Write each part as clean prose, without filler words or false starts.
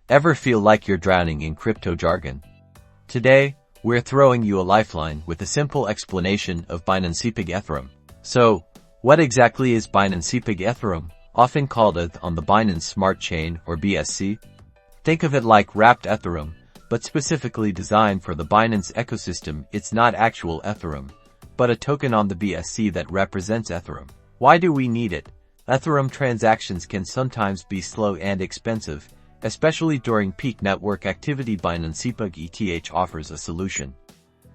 Ever feel like you're drowning in crypto jargon? Today, we're throwing you a lifeline with a simple explanation of Binance Peg Ethereum. So, what exactly is Binance Peg Ethereum, often called on the Binance Smart Chain or BSC? Think of it like wrapped Ethereum, but specifically designed for the Binance ecosystem. It's not actual Ethereum, but a token on the BSC that represents Ethereum. Why do we need it? Ethereum transactions can sometimes be slow and expensive, especially during peak network activity. Binance Peg ETH offers a solution.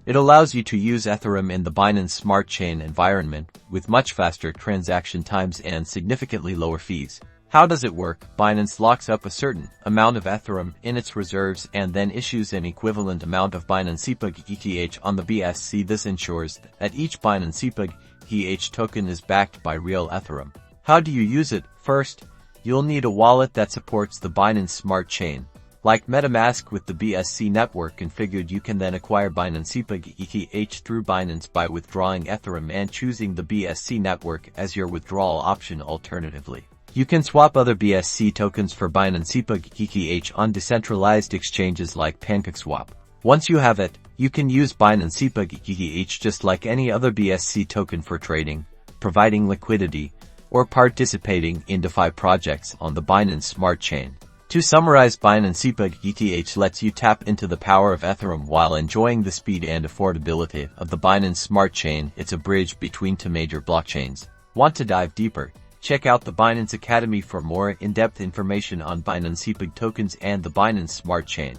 It allows you to use Ethereum in the Binance Smart Chain environment with much faster transaction times and significantly lower fees. How does it work? Binance locks up a certain amount of Ethereum in its reserves and then issues an equivalent amount of Binance Peg ETH on the BSC. This ensures that each Binance Peg ETH token is backed by real Ethereum. How do you use it? First, you'll need a wallet that supports the Binance Smart Chain. Like MetaMask with the BSC network configured, you can then acquire Binance Peg ETH through Binance by withdrawing Ethereum and choosing the BSC network as your withdrawal option. Alternatively, you can swap other BSC tokens for Binance Peg ETH on decentralized exchanges like PancakeSwap. Once you have it, you can use Binance Peg ETH just like any other BSC token for trading, providing liquidity, or participating in DeFi projects on the Binance Smart Chain. To summarize, Binance Peg ETH lets you tap into the power of Ethereum while enjoying the speed and affordability of the Binance Smart Chain. It's a bridge between two major blockchains. Want to dive deeper? Check out the Binance Academy for more in-depth information on Binance Peg tokens and the Binance Smart Chain.